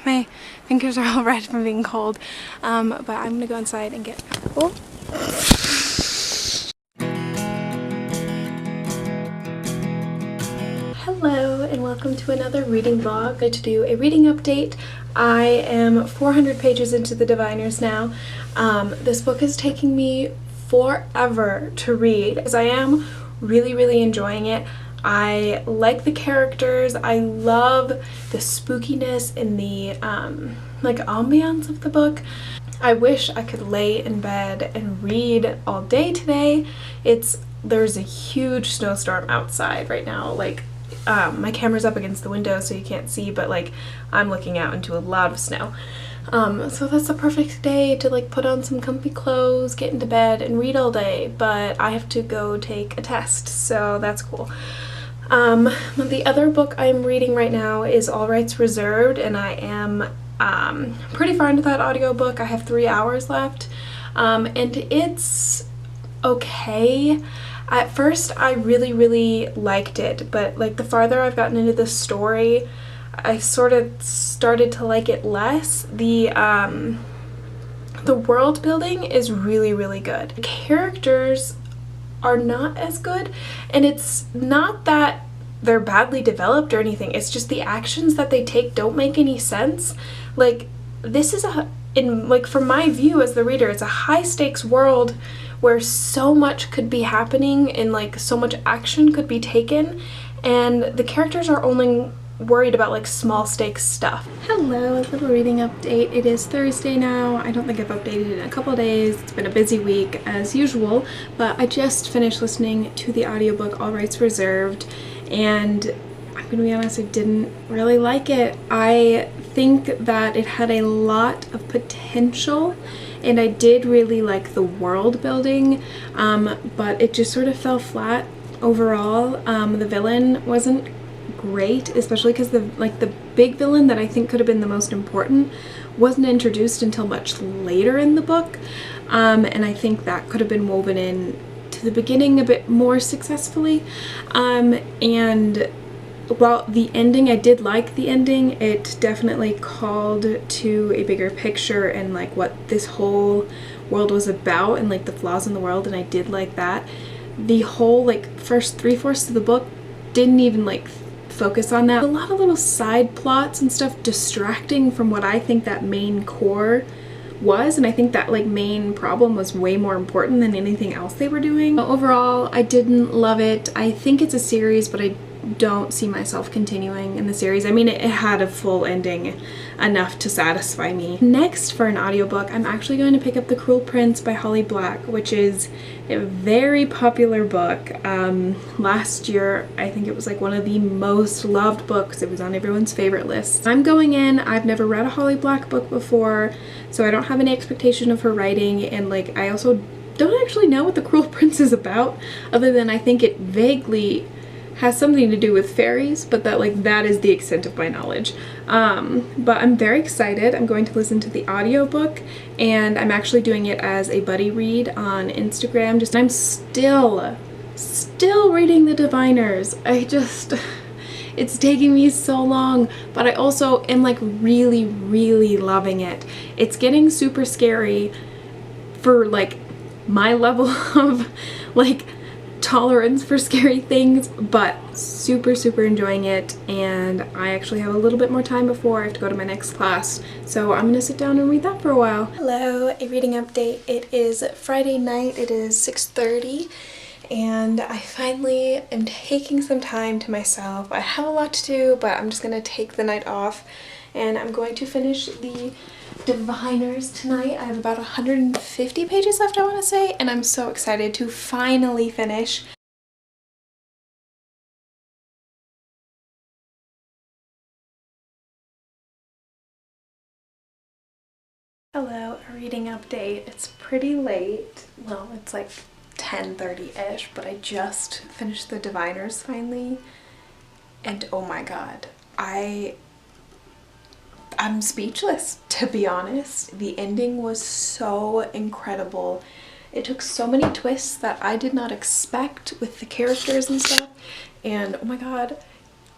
my fingers are all red from being cold. But I'm gonna go inside and get... Oh. Hello and welcome to another reading vlog. I'm going to do a reading update. I am 400 pages into the Diviners now. This book is taking me forever to read as I am really enjoying it. I like the characters. I love the spookiness and the like ambiance of the book. I wish I could lay in bed and read all day today. There's a huge snowstorm outside right now. Like my camera's up against the window so you can't see, but like I'm looking out into a lot of snow. So that's the perfect day to like put on some comfy clothes, get into bed and read all day, but I have to go take a test, so that's cool. The other book I'm reading right now is All Rights Reserved, and I am pretty far into that audiobook. I have 3 hours left, and it's okay. At first I really liked it, but like the farther I've gotten into the story, I sort of started to like it less. The world building is really good. The characters are not as good, and it's not that they're badly developed or anything, it's just the actions that they take don't make any sense. Like this is from my view as the reader, it's a high stakes world where so much could be happening and like so much action could be taken, and the characters are only worried about like small stakes stuff. Hello, a little reading update. It is Thursday now. I don't think I've updated in a couple days. It's been a busy week as usual, but I just finished listening to the audiobook All Rights Reserved, and I'm gonna be honest, I didn't really like it. I think that it had a lot of potential and I did really like the world building, but it just sort of fell flat overall. The villain wasn't great, especially because the big villain that I think could have been the most important wasn't introduced until much later in the book, and I think that could have been woven in to the beginning a bit more successfully. And while the ending, I did like the ending, it definitely called to a bigger picture and like what this whole world was about and like the flaws in the world, and I did like that. The whole like first 3/4 of the book didn't even like focus on that. A lot of little side plots and stuff distracting from what I think that main core was, and I think that like main problem was way more important than anything else they were doing. But overall, I didn't love it. I think it's a series, but I don't see myself continuing in the series. I mean, it had a full ending enough to satisfy me. Next, for an audiobook, I'm actually going to pick up The Cruel Prince by Holly Black, which is a very popular book. Last year, I think it was like one of the most loved books. It was on everyone's favorite list. I'm going in, I've never read a Holly Black book before, so I don't have any expectation of her writing, and like I also don't actually know what The Cruel Prince is about, other than I think it vaguely has something to do with fairies, but that is the extent of my knowledge. But I'm very excited. I'm going to listen to the audiobook, and I'm actually doing it as a buddy read on Instagram. I'm still reading the Diviners. It's taking me so long, but I also am like really loving it. It's getting super scary for like my level of like tolerance for scary things, but super enjoying it, and I actually have a little bit more time before I have to go to my next class, so I'm gonna sit down and read that for a while. Hello, a reading update. It is Friday night, it is 6:30, and I finally am taking some time to myself. I have a lot to do, but I'm just gonna take the night off, and I'm going to finish the Diviners tonight. I have about 150 pages left, I want to say, and I'm so excited to finally finish. Hello, a reading update. It's pretty late. Well, it's like 10:30-ish, but I just finished the Diviners finally, and oh my god, I'm speechless, to be honest. The ending was so incredible. It took so many twists that I did not expect with the characters and stuff, and oh my god,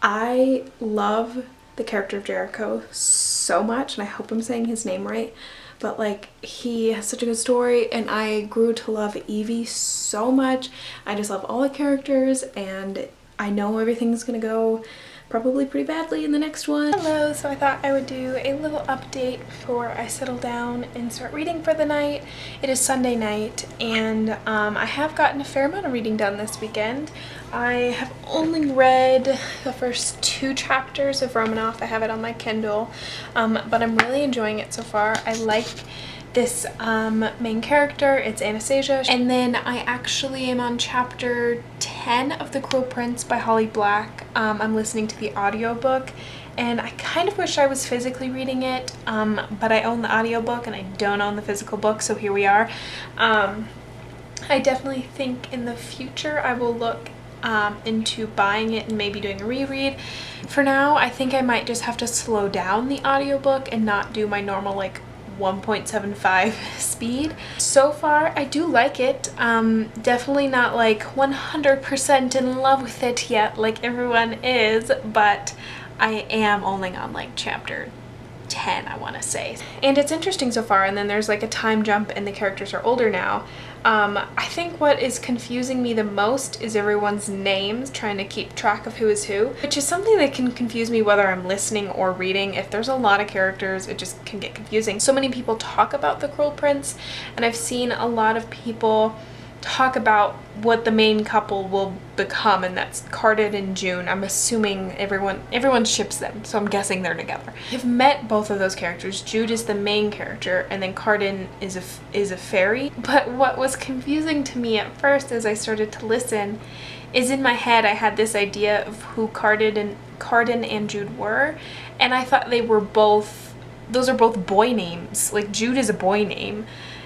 I love the character of Jericho so much, and I hope I'm saying his name right, but like he has such a good story, and I grew to love Evie so much. I just love all the characters, and I know everything's gonna go probably pretty badly in the next one. Hello, so I thought I would do a little update before I settle down and start reading for the night. It is Sunday night, and I have gotten a fair amount of reading done this weekend. I have only read the first 2 chapters of Romanoff. I have it on my Kindle, but I'm really enjoying it so far. I like this main character. It's Anastasia, and then I actually am on chapter 10 of The Cruel Prince by Holly Black. I'm listening to the audiobook, and I kind of wish I was physically reading it, but I own the audiobook and I don't own the physical book, so here we are. I definitely think in the future I will look into buying it and maybe doing a reread. For now, I think I might just have to slow down the audiobook and not do my normal like 1.75 speed. So far I do like it. Definitely not like 100% in love with it yet like everyone is, but I am only on like chapter 10, I want to say. And it's interesting so far, and then there's like a time jump and the characters are older now. I think what is confusing me the most is everyone's names, trying to keep track of who is who, which is something that can confuse me whether I'm listening or reading. If there's a lot of characters, it just can get confusing. So many people talk about The Cruel Prince, and I've seen a lot of people talk about what the main couple will become, and that's Cardin and June. I'm assuming everyone ships them, so I'm guessing they're together. I've met both of those characters. Jude is the main character, and then Cardin is a fairy. But what was confusing to me at first as I started to listen is in my head I had this idea of who Cardin and Jude were, and I thought those are both boy names. Like Jude is a boy name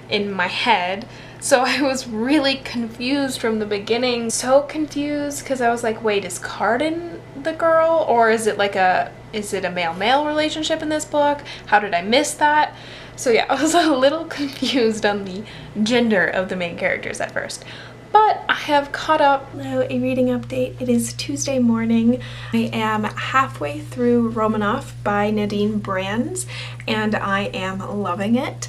in my head. So I was really confused from the beginning. So confused because I was like, wait, is Cardin the girl, or is it a male-male relationship in this book? How did I miss that? So yeah, I was a little confused on the gender of the main characters at first. But I have caught up. Hello, a reading update. It is Tuesday morning. I am halfway through Romanoff by Nadine Brands, and I am loving it.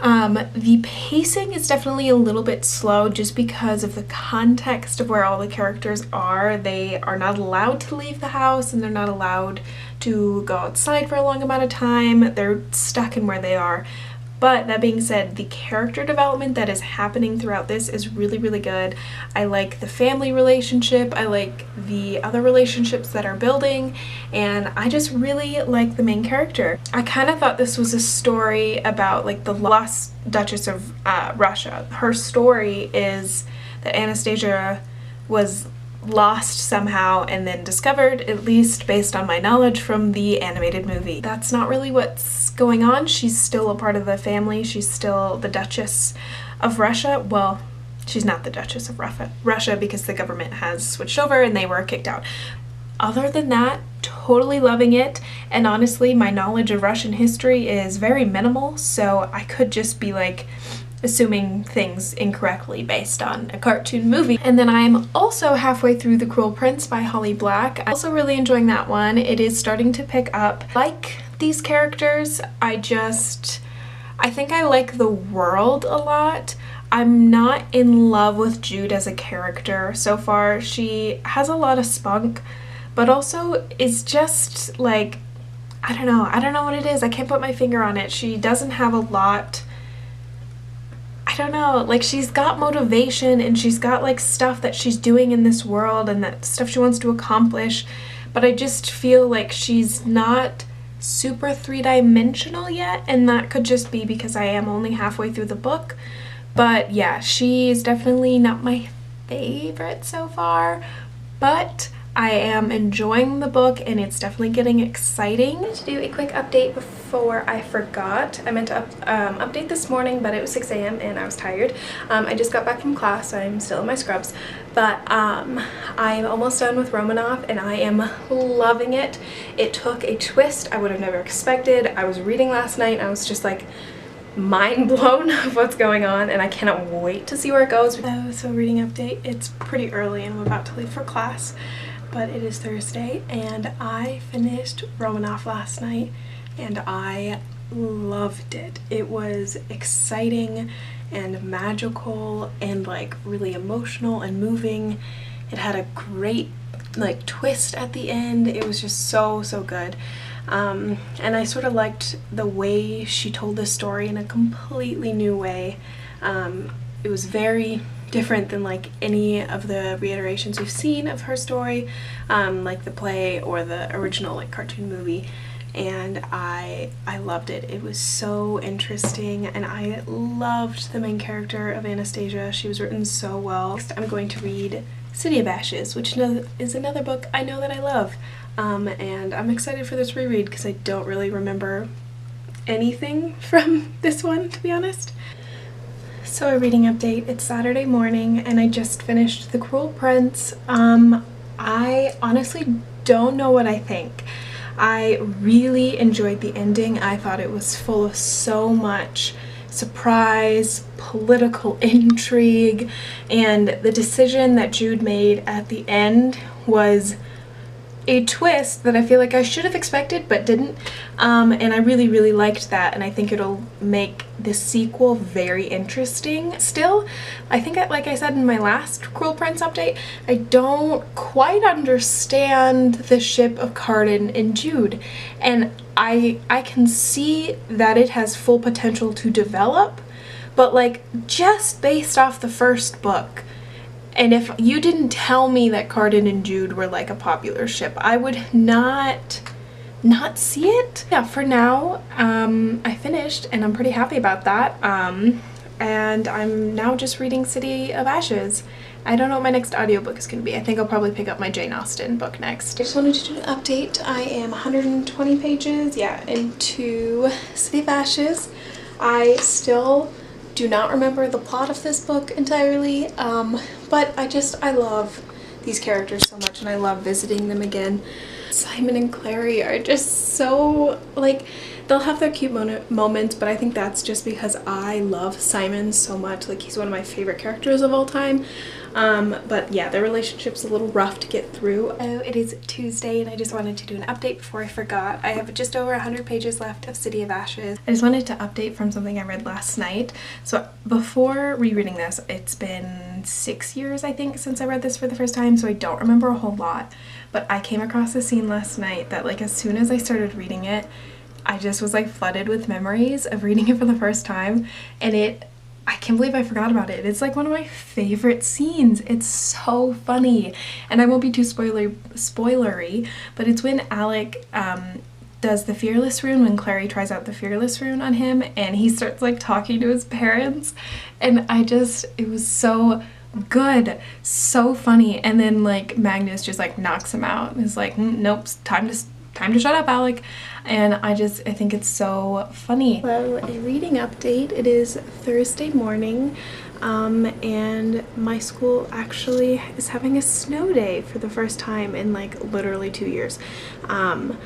The pacing is definitely a little bit slow just because of the context of where all the characters are. They are not allowed to leave the house, and they're not allowed to go outside for a long amount of time. They're stuck in where they are. But that being said, the character development that is happening throughout this is really, really good. I like the family relationship, I like the other relationships that are building, and I just really like the main character. I kind of thought this was a story about like the lost Duchess of Russia. Her story is that Anastasia was lost somehow and then discovered, at least based on my knowledge from the animated movie. That's not really what's going on. She's still a part of the family. She's still the Duchess of Russia. Well, she's not the Duchess of Russia because the government has switched over and they were kicked out. Other than that, totally loving it, and honestly my knowledge of Russian history is very minimal, so I could just be like assuming things incorrectly based on a cartoon movie. And then I'm also halfway through The Cruel Prince by Holly Black. I'm also really enjoying that one. It is starting to pick up. I like these characters. I think I like the world a lot. I'm not in love with Jude as a character so far. She has a lot of spunk, but also is just like, I don't know what it is. I can't put my finger on it. She doesn't have a lot. I don't know, like she's got motivation and she's got like stuff that she's doing in this world and that stuff she wants to accomplish, but I just feel like she's not super three-dimensional yet, and that could just be because I am only halfway through the book. But yeah, she's definitely not my favorite so far, but I am enjoying the book and it's definitely getting exciting. I wanted to do a quick update before I forgot. I meant to update this morning, but it was 6 a.m. and I was tired. I just got back from class, so I'm still in my scrubs, but I'm almost done with Romanoff and I am loving it. It took a twist I would have never expected. I was reading last night and I was just like mind blown of what's going on, and I cannot wait to see where it goes. So reading update, it's pretty early and I'm about to leave for class. but it is Thursday and I finished Romanoff last night and I loved it. It was exciting and magical and like really emotional and moving. It had a great like twist at the end. It was just so good. And I sort of liked the way she told this story in a completely new way. It was very different than like any of the reiterations we've seen of her story, like the play or the original like cartoon movie, and I loved it. It was so interesting and I loved the main character of Anastasia. She was written so well. Next I'm going to read City of Ashes, which is another book I know that I love, and I'm excited for this reread because I don't really remember anything from this one, to be honest. So a reading update, it's Saturday morning and I just finished The Cruel Prince. I honestly don't know what I think. I really enjoyed the ending. I thought it was full of so much surprise, political intrigue, and the decision that Jude made at the end was a twist that I feel like I should have expected but didn't, and I really liked that, and I think it'll make the sequel very interesting. Still, I think like I said in my last Cruel Prince update, I don't quite understand the ship of Cardan and Jude, and I can see that it has full potential to develop, but like just based off the first book, and if you didn't tell me that Cardan and Jude were like a popular ship, I would not see it. Yeah, for now, I finished and I'm pretty happy about that. And I'm now just reading City of Ashes. I don't know what my next audiobook is going to be. I think I'll probably pick up my Jane Austen book next. I just wanted to do an update. I am 120 pages, yeah, into City of Ashes. I still do not remember the plot of this book entirely, but I love these characters so much and I love visiting them again. Simon and Clary are just so, like, they'll have their cute moments, but I think that's just because I love Simon so much. Like, he's one of my favorite characters of all time. But yeah, their relationship's a little rough to get through. Oh, it is Tuesday and I just wanted to do an update before I forgot. I have just over 100 pages left of City of Ashes. I just wanted to update from something I read last night. So before rereading this, it's been 6 years I think since I read this for the first time, so I don't remember a whole lot, but I came across a scene last night that like as soon as I started reading it, I just was like flooded with memories of reading it for the first time, and I can't believe I forgot about it. It's like one of my favorite scenes. It's so funny. And I won't be too spoilery, but it's when Alec does the Fearless rune, when Clary tries out the Fearless rune on him, and he starts like talking to his parents. And it was so good, so funny. And then like Magnus just like knocks him out and is like, nope, time to shut up, Alec. And I think it's so funny. Hello, a reading update. It is Thursday morning, and my school actually is having a snow day for the first time in like literally 2 years. I'm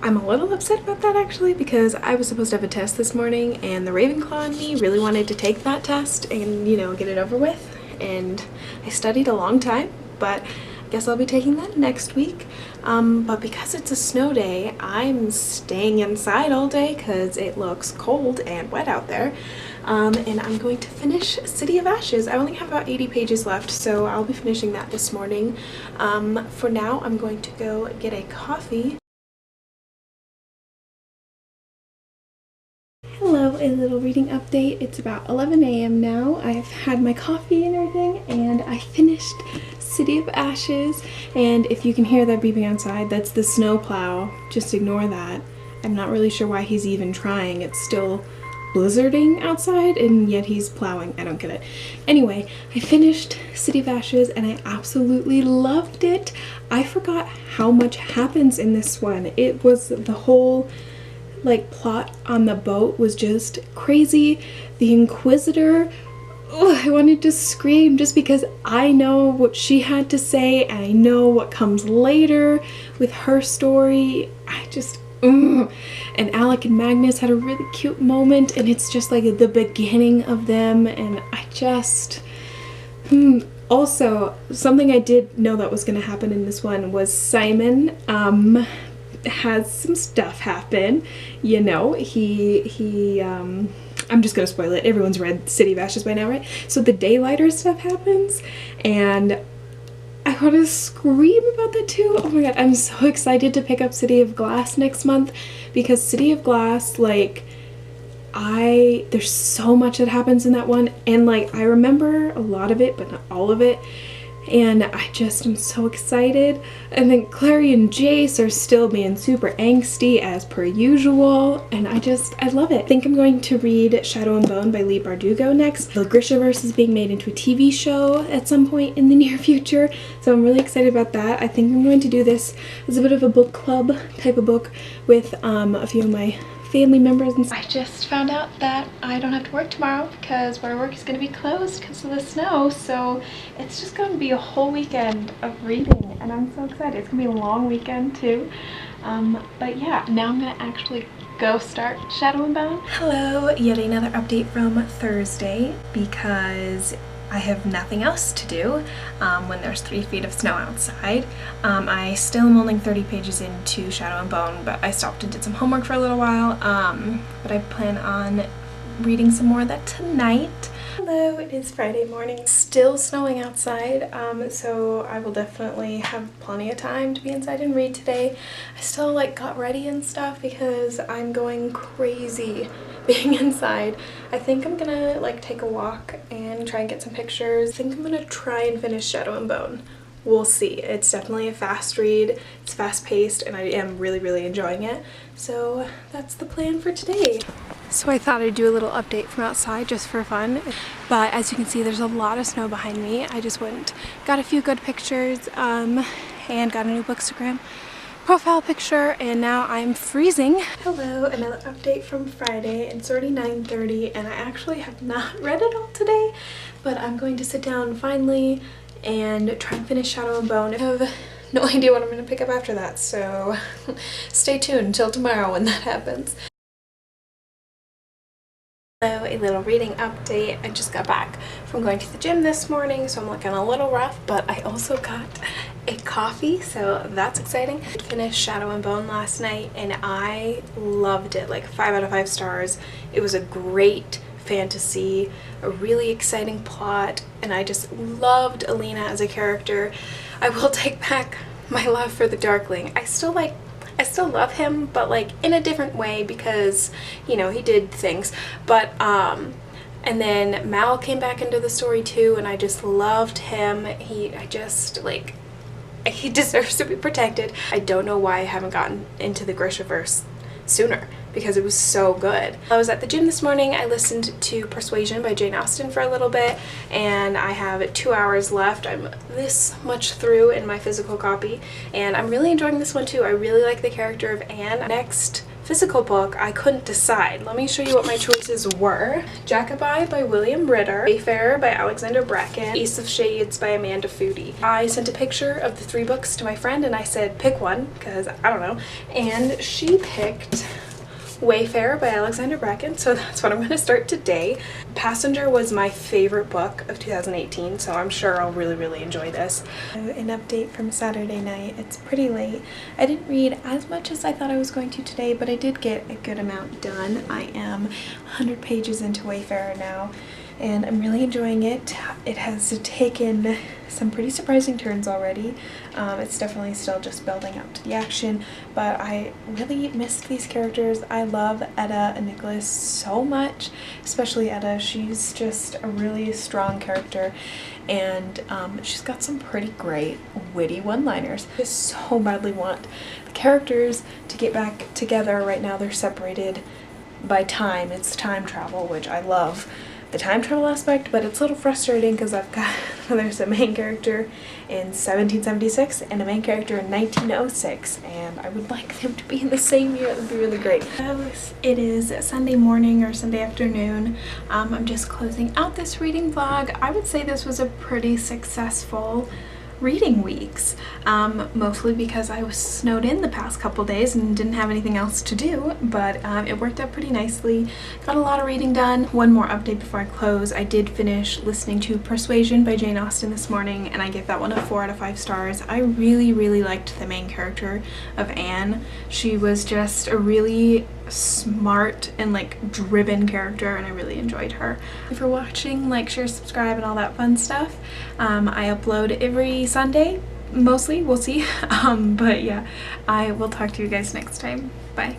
a little upset about that actually, because I was supposed to have a test this morning and the Ravenclaw in me really wanted to take that test and, you know, get it over with. And I studied a long time, but I guess I'll be taking that next week. But because it's a snow day, I'm staying inside all day because it looks cold and wet out there. And I'm going to finish City of Ashes. I only have about 80 pages left, so I'll be finishing that this morning. For now, I'm going to go get a coffee. Hello, a little reading update. It's about 11 a.m. now. I've had my coffee and everything, and I finished City of Ashes. And if you can hear that beeping outside, that's the snowplow. Just ignore that. I'm not really sure why he's even trying. It's still blizzarding outside, and yet he's plowing. I don't get it. Anyway, I finished City of Ashes, and I absolutely loved it. I forgot how much happens in this one. It was the whole like plot on the boat was just crazy. The Inquisitor, I wanted to scream just because I know what she had to say and I know what comes later with her story. And Alec and Magnus had a really cute moment, and it's just like the beginning of them, and Also, something I did know that was going to happen in this one was Simon has some stuff happen. You know, I'm just gonna spoil it. Everyone's read City of Ashes by now, right? So the Daylighter stuff happens, and I want to scream about that too. Oh my god, I'm so excited to pick up City of Glass next month, because City of Glass, like, there's so much that happens in that one, and like I remember a lot of it but not all of it, and I just am so excited. And then Clary and Jace are still being super angsty as per usual, and I love it. I think I'm going to read Shadow and Bone by Leigh Bardugo next. The Grishaverse is being made into a TV show at some point in the near future, so I'm really excited about that. I think I'm going to do this as a bit of a book club type of book with a few of my family members. And I just found out that I don't have to work tomorrow because where I work is going to be closed because of the snow, so it's just going to be a whole weekend of reading, and I'm so excited. It's going to be a long weekend too. But yeah, now I'm going to actually go start Shadow and Bone. Hello, yet another update from Thursday, because I have nothing else to do when there's 3 feet of snow outside. I still am only 30 pages into Shadow and Bone, but I stopped and did some homework for a little while, but I plan on reading some more of that tonight. Hello, it is Friday morning. Still snowing outside, so I will definitely have plenty of time to be inside and read today. I still like got ready and stuff because I'm going crazy being inside. I think I'm gonna like take a walk and try and get some pictures. I think I'm gonna try and finish Shadow and Bone. We'll see. It's definitely a fast read. It's fast paced and I am really enjoying it. So that's the plan for today. So I thought I'd do a little update from outside just for fun. But as you can see, there's a lot of snow behind me. I just went, got a few good pictures, and got a new Bookstagram profile picture, and now I'm freezing. Hello, another update from Friday. It's already 9:30 and I actually have not read it all today, but I'm going to sit down finally and try and finish Shadow and Bone. I have no idea what I'm going to pick up after that, so stay tuned until tomorrow when that happens. Hello, a little reading update. I just got back from going to the gym this morning, so I'm looking a little rough, but I also got a coffee, so that's exciting. I finished Shadow and Bone last night and I loved it, like 5 out of 5 stars. It was a great fantasy, a really exciting plot, and I just loved Alina as a character. I will take back my love for the Darkling. I still love him, but like in a different way because, you know, he did things. But and then Mal came back into the story too, and I just loved him. He deserves to be protected. I don't know why I haven't gotten into the Grishaverse sooner, because it was so good. I was at the gym this morning. I listened to Persuasion by Jane Austen for a little bit, and I have 2 hours left. I'm this much through in my physical copy, and I'm really enjoying this one too. I really like the character of Anne. Next physical book, I couldn't decide. Let me show you what my choices were. Jacobite by William Ritter, Wayfarer by Alexander Bracken, Ace of Shades by Amanda Foody. I sent a picture of the 3 books to my friend and I said pick one, because I don't know, and she picked Wayfarer by Alexander Bracken, so that's what I'm going to start today. Passenger was my favorite book of 2018, so I'm sure I'll really enjoy this. An update from Saturday night. It's pretty late. I didn't read as much as I thought I was going to today, but I did get a good amount done. I am 100 pages into Wayfarer now, and I'm really enjoying it. It has taken some pretty surprising turns already. It's definitely still just building up to the action, but I really missed these characters. I love Etta and Nicholas so much, especially Etta. She's just a really strong character, and she's got some pretty great witty one-liners. I so badly want the characters to get back together. Right now they're separated by time. It's time travel, which I love the time travel aspect, but it's a little frustrating because there's a main character in 1776 and a main character in 1906, and I would like them to be in the same year. It would be really great. It is Sunday morning or Sunday afternoon. I'm just closing out this reading vlog. I would say this was a pretty successful reading weeks, mostly because I was snowed in the past couple days and didn't have anything else to do, but it worked out pretty nicely. Got a lot of reading done. One more update before I close. I did finish listening to Persuasion by Jane Austen this morning, and I gave that one a 4 out of 5 stars. I really, really liked the main character of Anne. She was just a really smart and like driven character, and I really enjoyed her. Thank you for watching. Like, share, subscribe, and all that fun stuff. I upload every Sunday, mostly, we'll see. But yeah, I will talk to you guys next time. Bye.